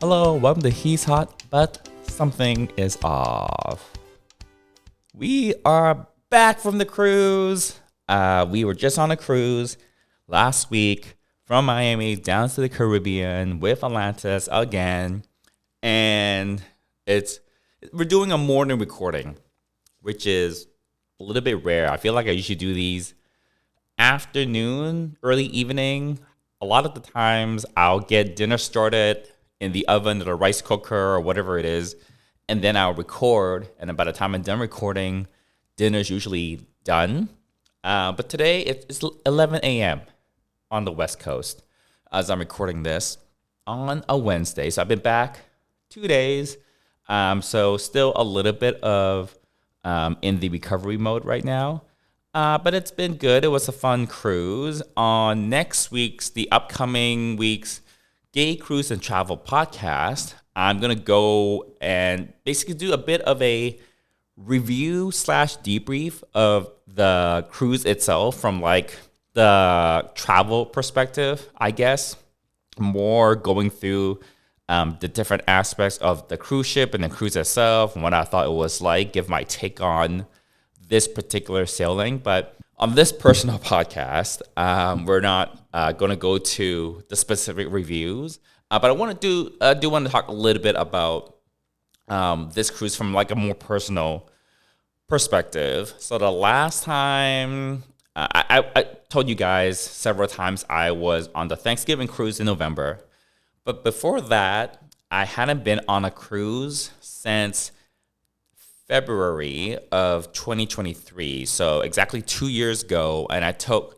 Hello, welcome to He's Hot, but something is off. We are back from the cruise. We were just on a cruise last week from Miami down to the Caribbean with Atlantis again. And we're doing a morning recording, which is a little bit rare. I feel like I usually do these afternoon, early evening. A lot of the times I'll get dinner started in the oven or the rice cooker or whatever it is, and then I'll record. And then by the time I'm done recording, dinner's usually done. But today it's 11 a.m. on the West Coast as I'm recording this on a Wednesday. So I've been back 2 days. So still a little bit of in the recovery mode right now. But it's been good. It was a fun cruise. On the upcoming week's Gay Cruise and Travel podcast, I'm going to go and basically do a bit of a review / debrief of the cruise itself from like the travel perspective, I guess. More going through the different aspects of the cruise ship and the cruise itself and what I thought it was like, give my take on this particular sailing. But on this personal podcast, we're not going to go to the specific reviews, but I want to do want to talk a little bit about this cruise from like a more personal perspective. So the last time I told you guys several times I was on the Thanksgiving cruise in November, but before that I hadn't been on a cruise since February of 2023, so exactly 2 years ago, and I took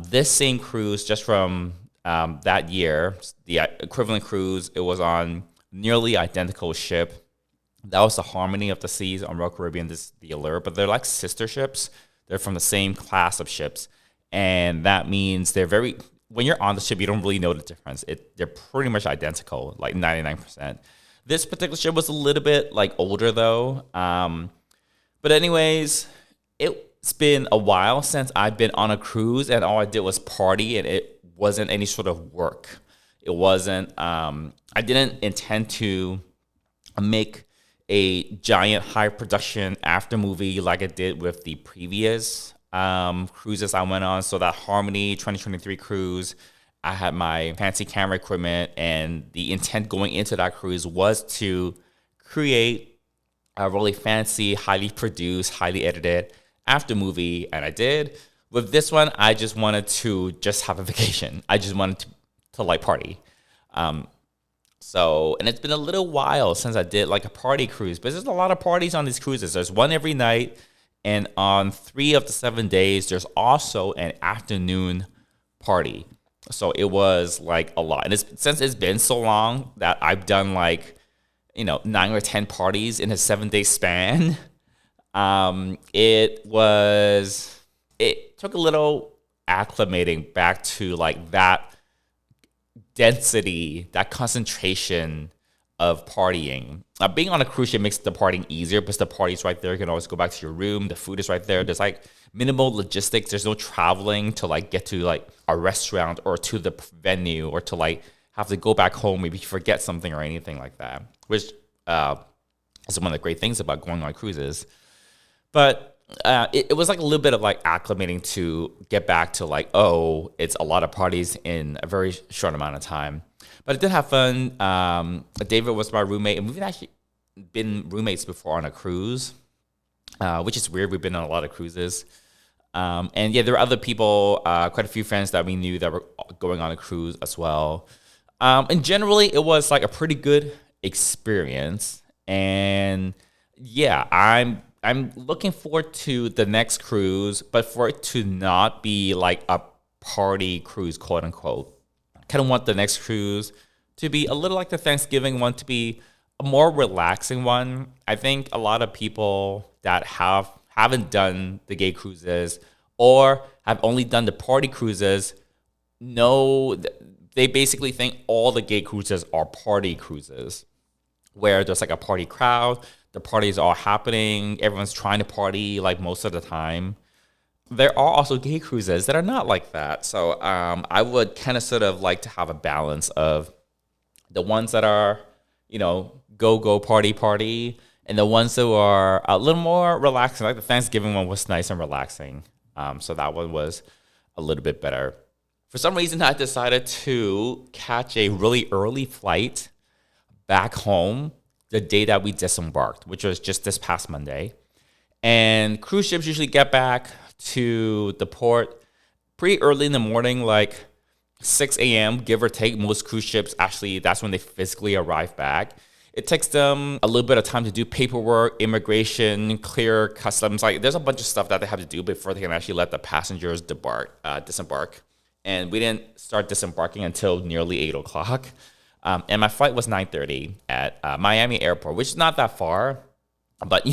this same cruise just from that year, the equivalent cruise. It was on nearly identical ship. That was the Harmony of the Seas on Royal Caribbean, this the Allure, but they're like sister ships. They're from the same class of ships, and that means when you're on the ship, you don't really know the difference. They're pretty much identical, like 99%. This particular ship was a little bit like older though. But anyways, it's been a while since I've been on a cruise and all I did was party and it wasn't any sort of work. It wasn't, I didn't intend to make a giant high production after movie like I did with the previous cruises I went on. So that Harmony 2023 cruise, I had my fancy camera equipment, and the intent going into that cruise was to create a really fancy, highly produced, highly edited after movie, and I did. With this one, I just wanted to just have a vacation. I just wanted to like party. And it's been a little while since I did like a party cruise, but there's a lot of parties on these cruises. There's one every night, and on 3 of the 7 days, there's also an afternoon party. So it was like a lot. And since it's been so long that I've done 9 or 10 parties in a 7-day span, it took a little acclimating back to like that density, that concentration of partying. Being on a cruise ship makes the partying easier because the party's right there. You can always go back to your room. The food is right there. There's like minimal logistics. There's no traveling to like get to like a restaurant or to the venue or to like have to go back home maybe you forget something or anything like that, which is one of the great things about going on cruises. But it was like a little bit of like acclimating to get back to like, oh, it's a lot of parties in a very short amount of time. But I did have fun. David was my roommate, and we've actually been roommates before on a cruise, which is weird. We've been on a lot of cruises. And yeah, there were other people, quite a few friends that we knew that were going on a cruise as well. And generally, it was like a pretty good experience. And yeah, I'm looking forward to the next cruise, but for it to not be like a party cruise, quote unquote. Kind of want the next cruise to be a little like the Thanksgiving one, to be a more relaxing one. I think a lot of people that haven't done the gay cruises or have only done the party cruises know they basically think all the gay cruises are party cruises, where there's like a party crowd, the parties are happening, everyone's trying to party like most of the time. There are also gay cruises that are not like that. So I would kind of sort of like to have a balance of The ones that are, go party, and the ones who are a little more relaxing. Like the Thanksgiving one was nice and relaxing. So that one was a little bit better. For some reason, I decided to catch a really early flight back home the day that we disembarked, which was just this past Monday. And cruise ships usually get back to the port pretty early in the morning, like 6 a.m., give or take. Most cruise ships, actually, that's when they physically arrive back. It takes them a little bit of time to do paperwork, immigration, clear customs. Like, there's a bunch of stuff that they have to do before they can actually let the passengers disembark. And we didn't start disembarking until nearly 8 o'clock. And my flight was 9:30 at Miami Airport, which is not that far. But,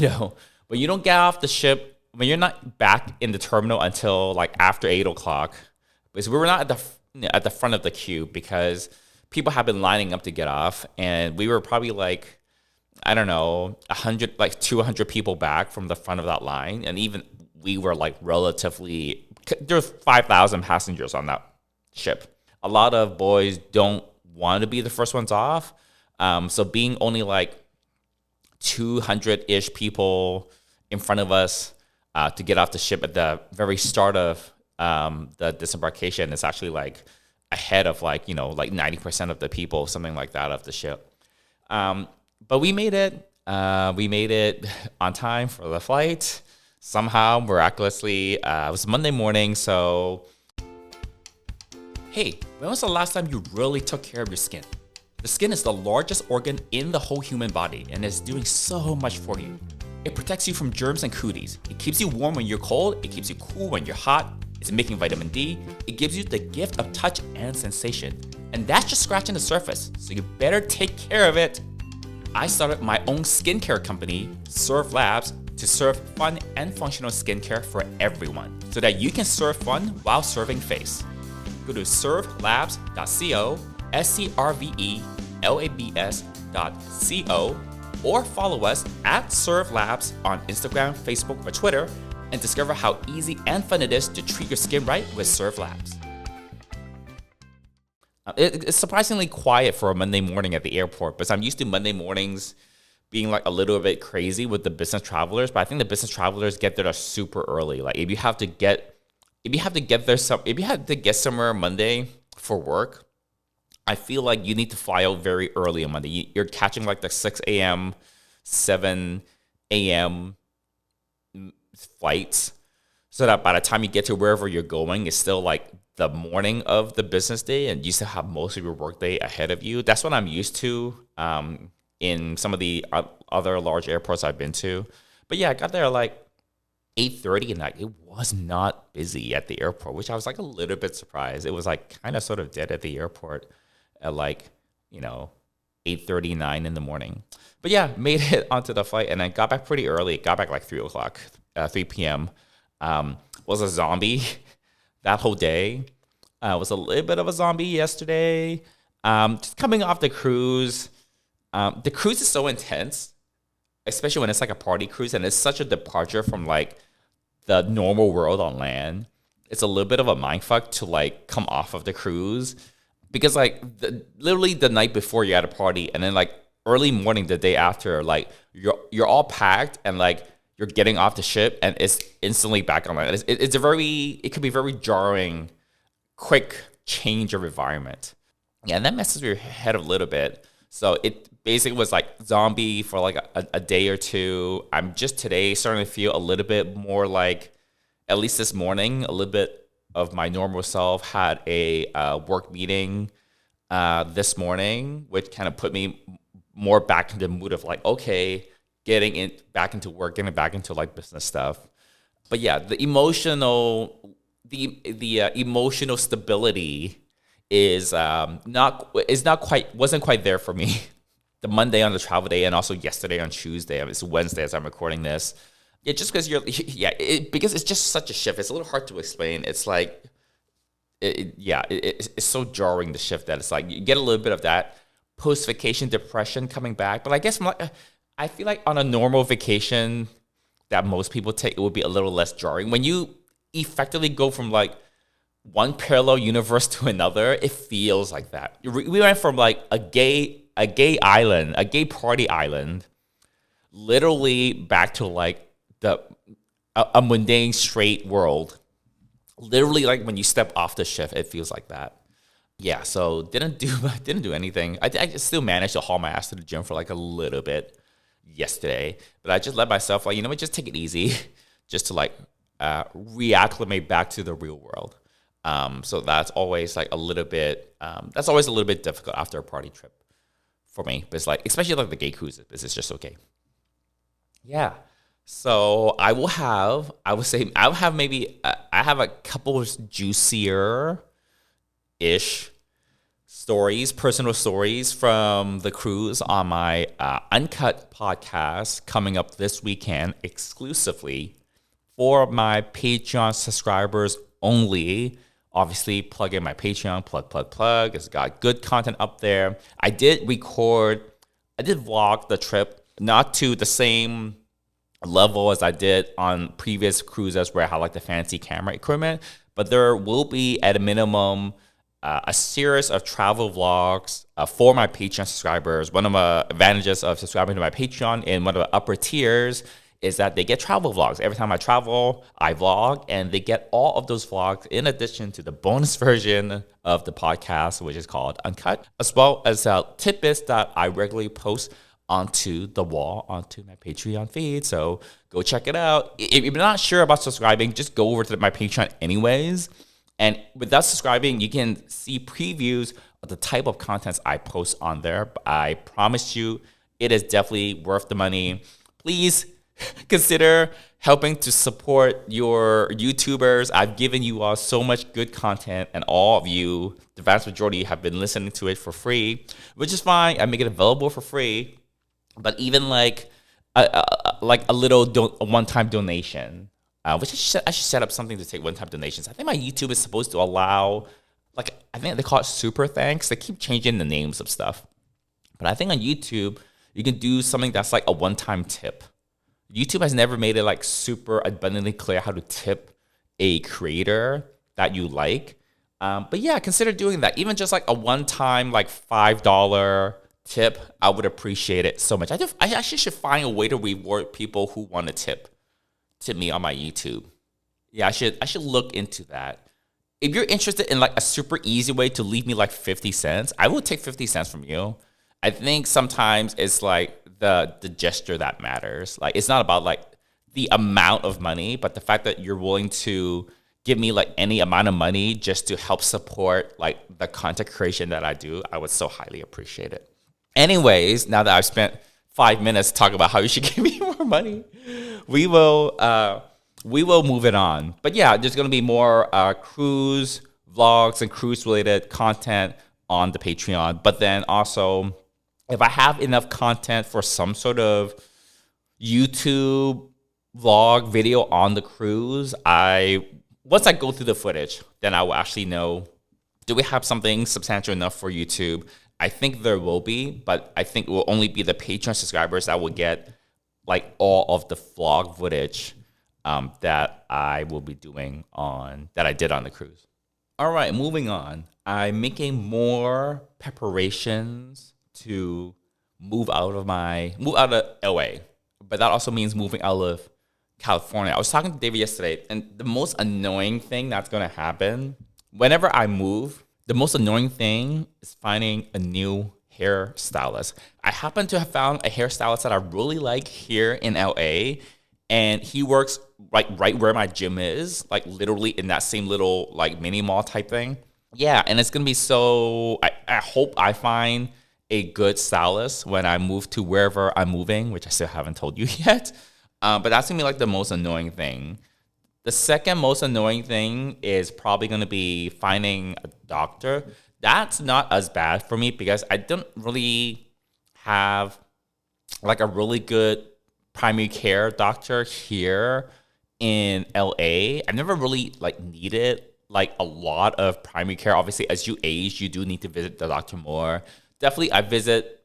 when you don't get off the ship, when you're not back in the terminal until like after 8 o'clock, because we were not at the front of the queue because people have been lining up to get off, and we were probably like, I don't know, 100, like 200 people back from the front of that line, and even we were like relatively. There's 5,000 passengers on that ship. A lot of boys don't want to be the first ones off, so being only like 200-ish people in front of us to get off the ship at the very start of the disembarkation is actually like ahead of like 90% of the people, something like that, of the ship. But we made it. We made it on time for the flight. Somehow, miraculously, it was Monday morning, so. Hey, when was the last time you really took care of your skin? The skin is the largest organ in the whole human body and is doing so much for you. It protects you from germs and cooties. It keeps you warm when you're cold. It keeps you cool when you're hot. It's making vitamin D. It gives you the gift of touch and sensation. And that's just scratching the surface, so you better take care of it. I started my own skincare company, Serve Labs, to serve fun and functional skincare for everyone, so that you can serve fun while serving face. Go to servelabs.co, servelabs.co, or follow us at Serve Labs on Instagram, Facebook, or Twitter, and discover how easy and fun it is to treat your skin right with Serve Labs. It's surprisingly quiet for a Monday morning at the airport, but I'm used to Monday mornings being like a little bit crazy with the business travelers. But I think the business travelers get there super early. Like if you have to get somewhere Monday for work, I feel like you need to fly out very early on Monday. You're catching like the 6 a.m., 7 a.m. flights, so that by the time you get to wherever you're going, it's still like the morning of the business day, and you still have most of your workday ahead of you. That's what I'm used to in some of the other large airports I've been to. But yeah, I got there like 8:30, and like it was not busy at the airport, which I was like a little bit surprised. It was like kind of sort of dead at the airport at like 8:39 in the morning. But yeah, made it onto the flight, and I got back pretty early. Got back like 3 p.m. Was a zombie that whole day. Was a little bit of a zombie yesterday. Just coming off the cruise. The cruise is so intense, especially when it's like a party cruise, and it's such a departure from like the normal world on land. It's a little bit of a mindfuck to like come off of the cruise, because like literally the night before you're at a party, and then like early morning the day after, like you're all packed and like you're getting off the ship and it's instantly back on land. It could be very jarring, quick change of environment. Yeah, and that messes with your head a little bit. So it basically was like zombie for like a day or two. I'm just today starting to feel a little bit more like, at least this morning, a little bit of my normal self. Had a work meeting this morning, which kind of put me more back in the mood of like, okay, getting back into work, getting back into like business stuff. But yeah, the emotional stability wasn't quite there for me. The Monday on the travel day, and also yesterday on Tuesday. It's Wednesday as I'm recording this. Yeah, just because because it's just such a shift. It's a little hard to explain. It's like, it's so jarring, the shift, that it's like you get a little bit of that post-vacation depression coming back. But I guess I feel like on a normal vacation that most people take, it would be a little less jarring when you effectively go from like one parallel universe to another. It feels like that. We went from like a gay island, a gay party island, literally back to like a mundane straight world. Literally, like when you step off the shift, it feels like that. Yeah, so didn't do anything. I still managed to haul my ass to the gym for like a little bit yesterday, but I just let myself like, you know what, just take it easy, just to like reacclimate back to the real world. So that's always like a little bit. That's always a little bit difficult after a party trip for me. But it's like, especially like the gay cruises, it's just okay. Yeah. So I will have. I would say I will have maybe. I have a couple of juicier ish stories, personal stories from the cruise on my Uncut podcast coming up this weekend exclusively for my Patreon subscribers only. Obviously, plug in my Patreon, plug. It's got good content up there. I did vlog the trip, not to the same level as I did on previous cruises where I had like the fancy camera equipment, but there will be at a minimum a series of travel vlogs for my Patreon subscribers. One of the advantages of subscribing to my Patreon in one of the upper tiers is that they get travel vlogs. Every time I travel, I vlog, and they get all of those vlogs in addition to the bonus version of the podcast, which is called Uncut, as well as tidbits that I regularly post onto the wall, onto my Patreon feed. So go check it out. If you're not sure about subscribing, just go over to my Patreon anyways. And without subscribing, you can see previews of the type of contents I post on there. I promise you, it is definitely worth the money. Please consider helping to support your YouTubers. I've given you all so much good content, and all of you, the vast majority, have been listening to it for free, which is fine. I make it available for free. But even like a little a one-time donation, which I should set up something to take one-time donations. I think my YouTube is supposed to allow, like, I think they call it super thanks. They keep changing the names of stuff. But I think on YouTube, you can do something that's like a one-time tip. YouTube has never made it like super abundantly clear how to tip a creator that you like. But yeah, consider doing that. Even just like a one-time like $5 tip, I would appreciate it so much. I actually should find a way to reward people who want to tip me on my YouTube. Yeah, I should look into that. If you're interested in like a super easy way to leave me like 50 cents, I will take 50 cents from you. I think sometimes it's like the gesture that matters. Like, it's not about like the amount of money, but the fact that you're willing to give me like any amount of money just to help support like the content creation that I do, I would so highly appreciate it. Anyways, now that I've spent 5 minutes talking about how you should give me more money, we will move it on. But yeah, there's going to be more cruise vlogs and cruise related content on the Patreon. But then also, if I have enough content for some sort of YouTube vlog video on the cruise, once I go through the footage, then I will actually know, do we have something substantial enough for YouTube? I think there will be, but I think it will only be the Patreon subscribers that will get like all of the vlog footage that I will be doing that I did on the cruise. All right, moving on. I'm making more preparations to move out of LA, but that also means moving out of California. I was talking to David yesterday, and the most annoying thing that's going to happen whenever I move, the most annoying thing is finding a new hairstylist. I happen to have found a hairstylist that I really like here in LA, and he works like right where my gym is, like literally in that same little like mini mall type thing. Yeah, and it's gonna be so. I hope I find a good stylist when I move to wherever I'm moving, which I still haven't told you yet. But that's gonna be like the most annoying thing. The second most annoying thing is probably going to be finding a doctor. That's not as bad for me because I don't really have like a really good primary care doctor here in LA. I've never really like needed like a lot of primary care. Obviously, as you age, you do need to visit the doctor more. Definitely, I visit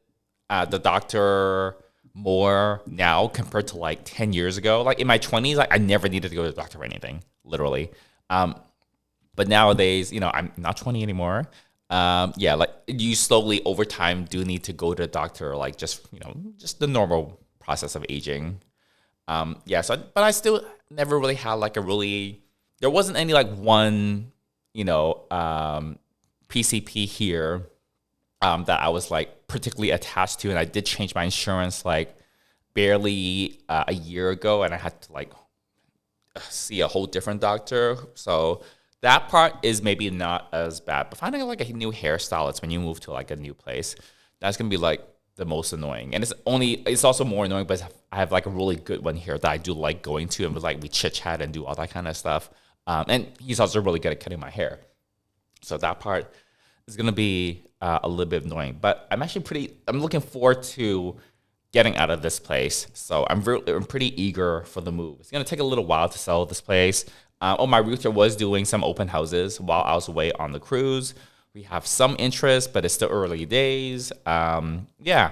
the doctor more now compared to like 10 years ago. Like in my 20s, like I never needed to go to the doctor or anything, literally. But But nowadays, I'm not 20 anymore. Yeah, like you slowly over time do need to go to the doctor, like just the normal process of aging. Yeah, so but I still never really had like there wasn't any like one, PCP here that I was like particularly attached to, and I did change my insurance like barely a year ago, and I had to like see a whole different doctor. So that part is maybe not as bad. But finding like a new hairstylist when you move to like a new place, that's gonna be like the most annoying. And it's also more annoying, but I have like a really good one here that I do like going to, and we chit chat and do all that kind of stuff. And he's also really good at cutting my hair. So that part is gonna be a little bit annoying. But I'm looking forward to getting out of this place. So I'm pretty eager for the move. It's gonna take a little while to sell this place. My realtor was doing some open houses while I was away on the cruise. We have some interest, but it's still early days. Yeah,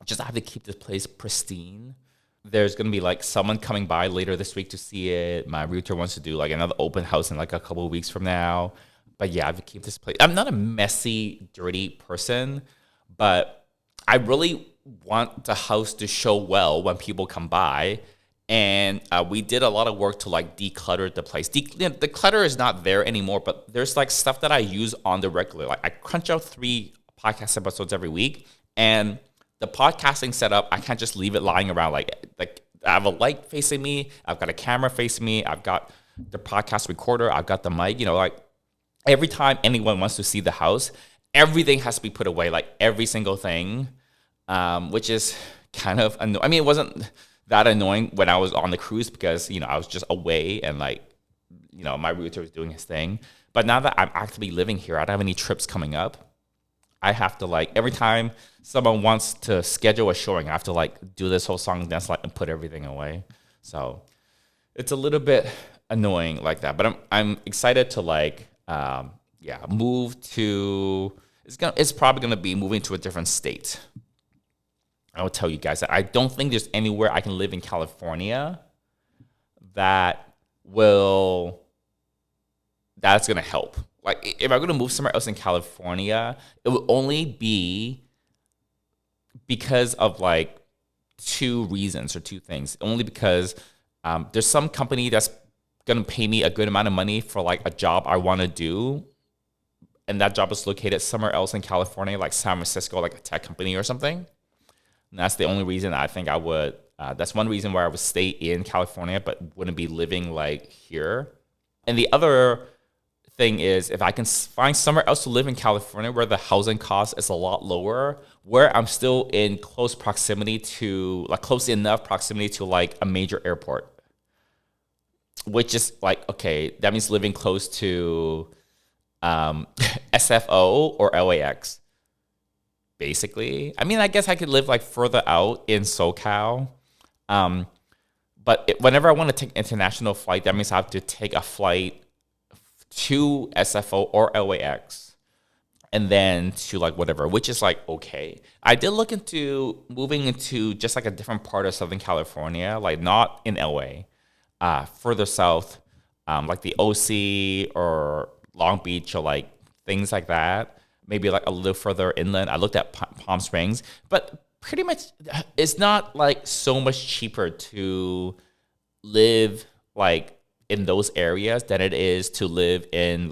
just have to keep this place pristine. There's gonna be like someone coming by later this week to see it. My realtor wants to do like another open house in like a couple of weeks from now. But yeah, I have to keep this place. I'm not a messy, dirty person, but I really want the house to show well when people come by. And we did a lot of work to like declutter the place. The clutter is not there anymore, but there's like stuff that I use on the regular. Like I crunch out 3 podcast episodes every week, and the podcasting setup, I can't just leave it lying around. Like I have a light facing me, I've got a camera facing me, I've got the podcast recorder, I've got the mic. Like every time anyone wants to see the house, everything has to be put away, like every single thing, which is kind of annoying. I mean, it wasn't that annoying when I was on the cruise because, I was just away and like, my realtor was doing his thing. But now that I'm actively living here, I don't have any trips coming up. I have to like, every time someone wants to schedule a showing, I have to like do this whole song and dance like and put everything away. So it's a little bit annoying like that. But I'm excited to like, move to, it's probably going to be moving to a different state. I will tell you guys that I don't think there's anywhere I can live in California that's going to help. Like if I'm going to move somewhere else in California, it will only be because of like 2 reasons or 2 things. Only because there's some company that's going to pay me a good amount of money for like a job I want to do. And that job is located somewhere else in California, like San Francisco, like a tech company or something. And that's the only reason I think I would. That's one reason where I would stay in California, but wouldn't be living like here. And the other thing is, if I can find somewhere else to live in California where the housing cost is a lot lower, where I'm still in close enough proximity to like a major airport, which is like, okay, that means living close to SFO or LAX. Basically, I mean, I guess I could live like further out in SoCal, but whenever I want to take international flight, that means I have to take a flight to SFO or LAX, and then to like whatever, which is like okay. I did look into moving into just like a different part of Southern California, like not in LA, further south, like the OC or Long Beach or like things like that. Maybe like a little further inland. I looked at Palm Springs, but pretty much it's not like so much cheaper to live like in those areas than it is to live in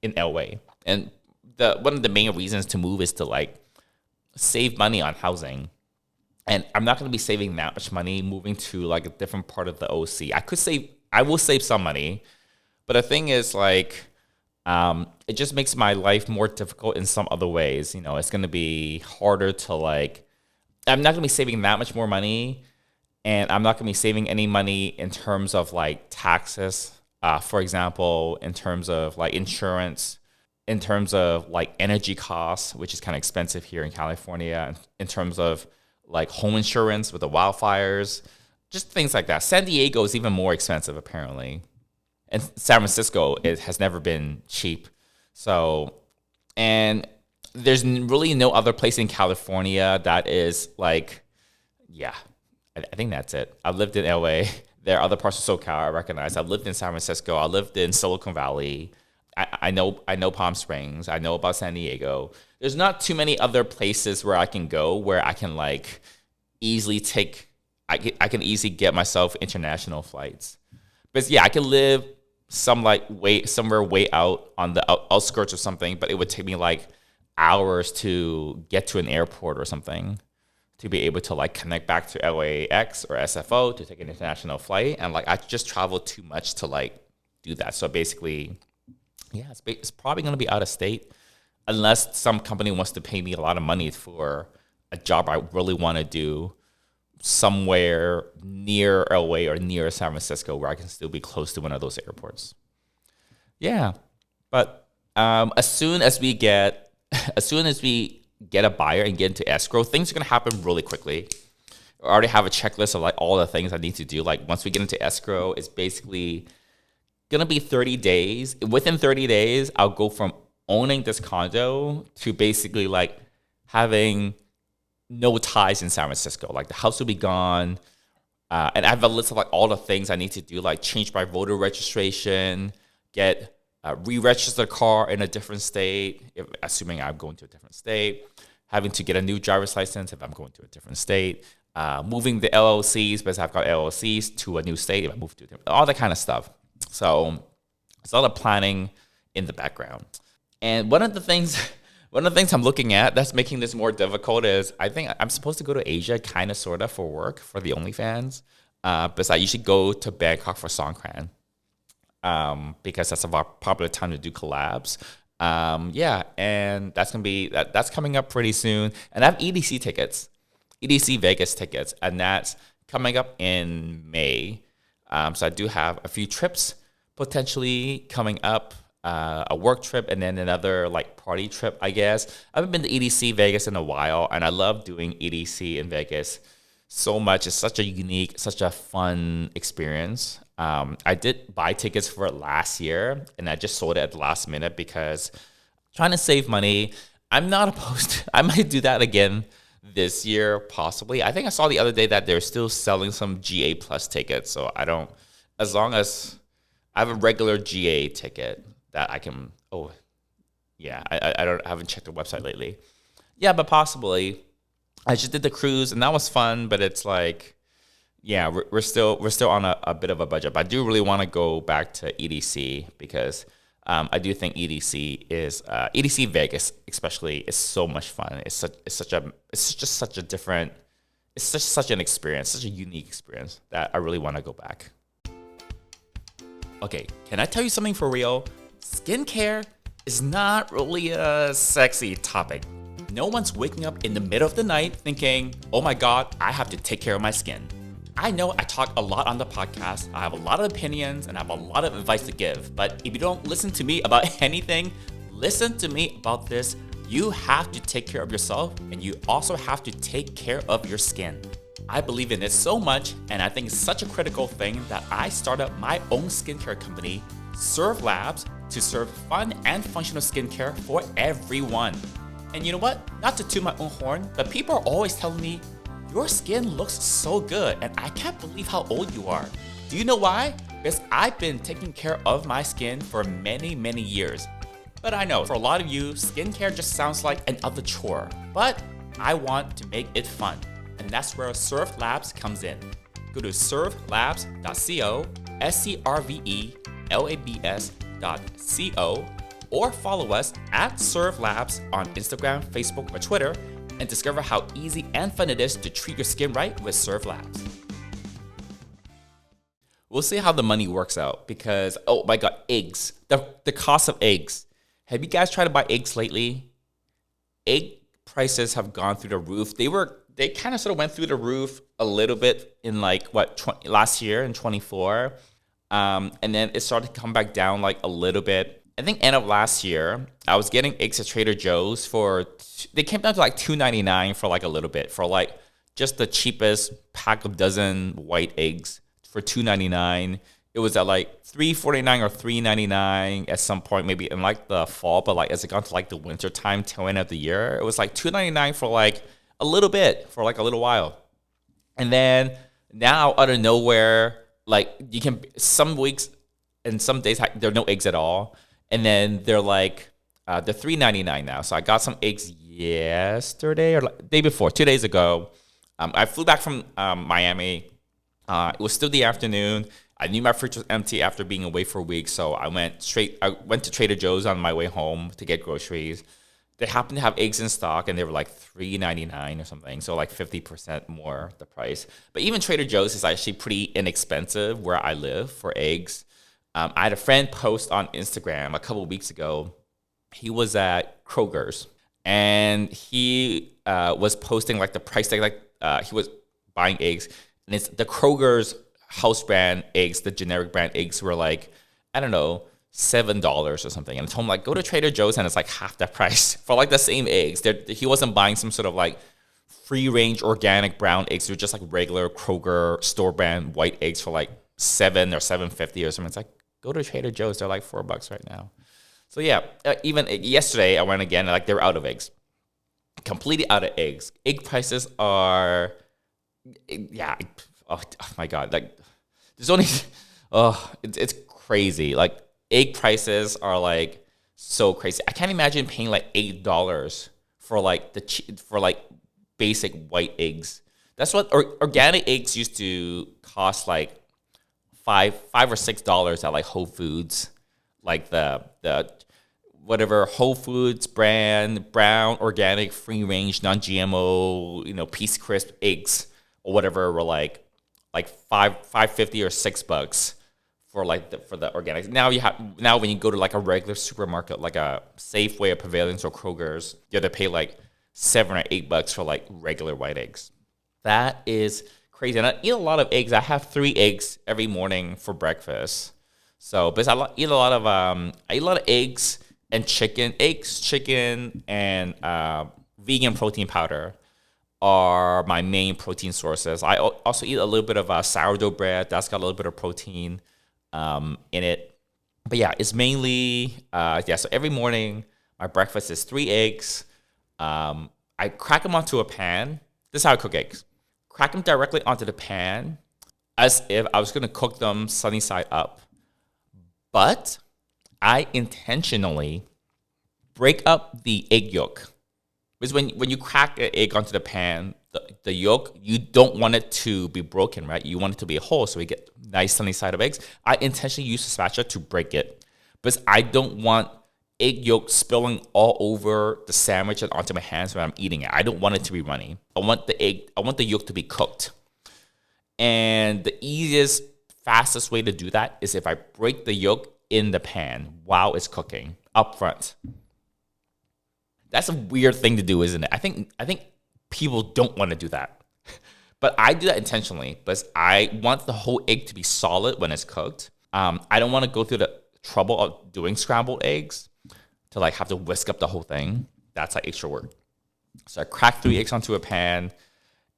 in LA. And one of the main reasons to move is to like save money on housing. And I'm not going to be saving that much money moving to like a different part of the OC. I will save some money, but the thing is like, it just makes my life more difficult in some other ways. It's going to be harder to like, I'm not going to be saving that much more money, and I'm not going to be saving any money in terms of like taxes, for example, in terms of like insurance, in terms of like energy costs, which is kind of expensive here in California, in terms of like home insurance with the wildfires, just things like that. San Diego is even more expensive, apparently. And San Francisco, it has never been cheap. So, and there's really no other place in California that is like, yeah, I think that's it. I've lived in LA. There are other parts of SoCal I recognize. I've lived in San Francisco. I lived in Silicon Valley. I know Palm Springs. I know about San Diego. There's not too many other places where I can go where I can like easily take. I can easily get myself international flights. But yeah, I can live somewhere way out on the outskirts or something. But it would take me like hours to get to an airport or something to be able to like connect back to LAX or SFO to take an international flight. And like I just travel too much to like do that. So basically, yeah, it's probably going to be out of state unless some company wants to pay me a lot of money for a job I really want to do somewhere near LA or near San Francisco where I can still be close to one of those airports. Yeah, but as soon as we get a buyer and get into escrow, things are gonna happen really quickly. I already have a checklist of like all the things I need to do. Like once we get into escrow, it's basically gonna be 30 days. Within 30 days, I'll go from owning this condo to basically like having no ties in San Francisco. Like the house will be gone. And I have a list of like all the things I need to do, like change my voter registration, get re-register the car in a different state, assuming I'm going to a different state, having to get a new driver's license if I'm going to a different state, moving the LLCs because I've got LLCs to a new state if I move to a different, all that kind of stuff. So it's a lot of planning in the background. And one of the things I'm looking at that's making this more difficult is I think I'm supposed to go to Asia kind of sort of for work for the OnlyFans. But I usually go to Bangkok for Songkran. Because that's a popular time to do collabs. Yeah, and that's coming up pretty soon. And I have EDC tickets, EDC Vegas tickets, and that's coming up in May. So I do have a few trips potentially coming up, a work trip and then another like party trip, I guess. I haven't been to EDC Vegas in a while, and I love doing EDC in Vegas so much. It's such a unique, such a fun experience. I did buy tickets for it last year, and I just sold it at the last minute because I'm trying to save money. I'm not opposed to, I might do that again this year, possibly. I think I saw the other day that they're still selling some GA Plus tickets, so as long as I have a regular GA ticket that I can, I haven't checked the website lately. Yeah, but possibly. I just did the cruise, and that was fun, but it's like, yeah, we're still on a bit of a budget. But I do really want to go back to EDC because I do think EDC Vegas especially is so much fun. It's just such an experience, such a unique experience that I really want to go back. Okay, can I tell you something for real? Skincare is not really a sexy topic. No one's waking up in the middle of the night thinking, oh my God, I have to take care of my skin. I know I talk a lot on the podcast, I have a lot of opinions, and I have a lot of advice to give, but if you don't listen to me about anything, listen to me about this. You have to take care of yourself, and you also have to take care of your skin. I believe in it so much, and I think it's such a critical thing that I started my own skincare company, Serve Labs, to serve fun and functional skincare for everyone. And you know what? Not to toot my own horn, but people are always telling me, your skin looks so good, and I can't believe how old you are. Do you know why? Because I've been taking care of my skin for many, many years. But I know, for a lot of you, skincare just sounds like another chore. But I want to make it fun. And that's where Serve Labs comes in. Go to servelabs.co, servelabs.co, or follow us at Serve Labs on Instagram, Facebook, or Twitter, and discover how easy and fun it is to treat your skin right with Serve Labs. We'll see how the money works out because, oh my God, eggs. The cost of eggs. Have you guys tried to buy eggs lately? Egg prices have gone through the roof. They kind of sort of went through the roof a little bit in last year in 24. And then it started to come back down like a little bit. I think end of last year, I was getting eggs at Trader Joe's they came down to like $2.99 for like a little bit, for like just the cheapest pack of dozen white eggs for $2.99. It was at like $3.49 or $3.99 at some point, maybe in like the fall, but like as it got to like the winter time, tail end of the year, it was like $2.99 for like a little bit, for like a little while. And then now out of nowhere, like you can, some weeks and some days there are no eggs at all. And then they're $3.99 now. So I got some eggs yesterday or day before, 2 days ago. I flew back from Miami. It was still the afternoon. I knew my fridge was empty after being away for a week, so I went to Trader Joe's on my way home to get groceries. They happened to have eggs in stock, and they were like $3.99 or something, so like 50% more the price. But even Trader Joe's is actually pretty inexpensive where I live for eggs. I had a friend post on Instagram a couple of weeks ago. He was at Kroger's, and he was posting like the price tag, he was buying eggs, and it's the Kroger's house brand eggs, the generic brand eggs were like, I don't know, $7 or something. And I told him, like, go to Trader Joe's and it's like half that price for like the same eggs. He wasn't buying some sort of like free range organic brown eggs. They're just like regular Kroger store brand white eggs for like $7 or $7.50 or something. It's like, go to Trader Joe's. They're like $4 right now. So yeah, even yesterday I went again, like they're out of eggs, completely out of eggs. Egg prices are, yeah. Oh my God. Like there's only, it's crazy. Like egg prices are like so crazy. I can't imagine paying like $8 for like for like basic white eggs. That's what organic eggs used to cost, like $5 or $6 at like Whole Foods, like the whatever Whole Foods brand brown organic free range non-GMO Peace Crisp eggs or whatever were like $5.50 or $6 for for the organics. Now when you go to like a regular supermarket, like a Safeway or Pavilions or Kroger's, you have to pay like $7 or $8 for like regular white eggs. That is crazy. And I eat a lot of eggs. I have 3 eggs every morning for breakfast. So, but I eat a lot of eggs and chicken. Eggs, chicken, and vegan protein powder are my main protein sources. I also eat a little bit of sourdough bread. That's got a little bit of protein in it. But yeah, it's mainly, so every morning, my breakfast is 3 eggs. I crack them onto a pan. This is how I cook eggs. Crack them directly onto the pan as if I was going to cook them sunny side up. But I intentionally break up the egg yolk. Because when you crack an egg onto the pan, the yolk, you don't want it to be broken, right? You want it to be whole so we get nice sunny side of eggs. I intentionally use a spatula to break it because I don't want egg yolk spilling all over the sandwich and onto my hands when I'm eating it. I don't want it to be runny. I want the yolk to be cooked. And the easiest, fastest way to do that is if I break the yolk in the pan while it's cooking up front. That's a weird thing to do, isn't it? I think people don't want to do that. But I do that intentionally because I want the whole egg to be solid when it's cooked. I don't want to go through the trouble of doing scrambled eggs to like have to whisk up the whole thing. That's like extra work. So I crack 3 eggs onto a pan,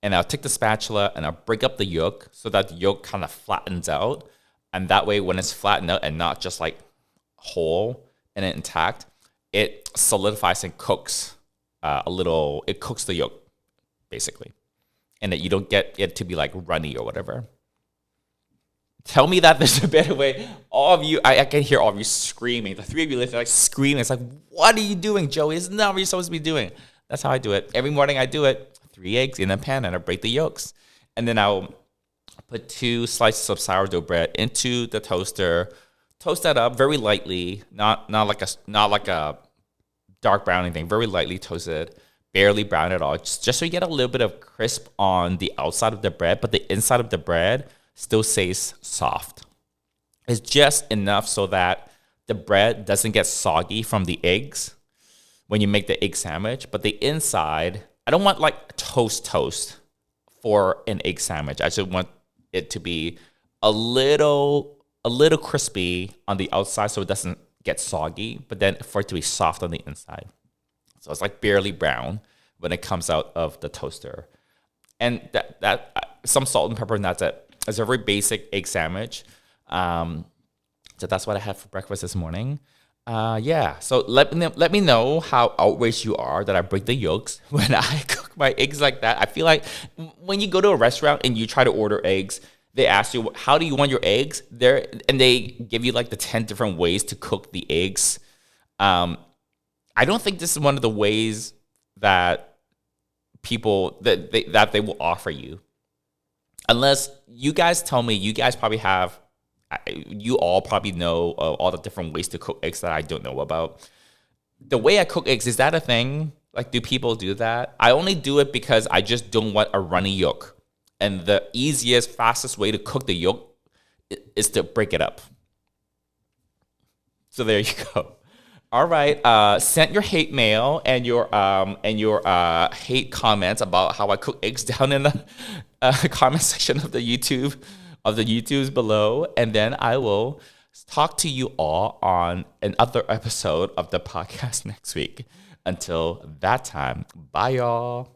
and I'll take the spatula and I'll break up the yolk so that the yolk kind of flattens out. And that way, when it's flattened out and not just like whole and intact, it solidifies and cooks a little. It cooks the yolk, basically, and that you don't get it to be like runny or whatever. Tell me that there's a better way. All of you, I can hear all of you screaming. The 3 of you like screaming. It's like, what are you doing, Joey? It's not what you're supposed to be doing. That's how I do it. Every morning I do it. 3 eggs in a pan, and I break the yolks. And then I'll put 2 slices of sourdough bread into the toaster. Toast that up very lightly, not like a dark brown anything. Very lightly toasted, barely brown at all. Just so you get a little bit of crisp on the outside of the bread, but the inside of the bread still stays soft. It's just enough so that the bread doesn't get soggy from the eggs when you make the egg sandwich. But the inside, I don't want like toast for an egg sandwich. I just want it to be a little crispy on the outside so it doesn't get soggy, but then for it to be soft on the inside. So it's like barely brown when it comes out of the toaster. And that some salt and pepper, and that's it. It's a very basic egg sandwich. So that's what I had for breakfast this morning. So let me know how outraged you are that I break the yolks when I cook my eggs like that. I feel like when you go to a restaurant and you try to order eggs, they ask you, how do you want your eggs? And they give you like the 10 different ways to cook the eggs I don't think this is one of the ways that people that they will offer you, unless you guys tell me. You guys probably have, you all probably know all the different ways to cook eggs that I don't know about. The way I cook eggs, is that a thing? Like, do people do that? I only do it because I just don't want a runny yolk. And the easiest, fastest way to cook the yolk is to break it up. So there you go. All right. Send your hate mail and your hate comments about how I cook eggs down in the comment section of the YouTubes below, and then I will talk to you all on another episode of the podcast next week. Until that time, bye y'all.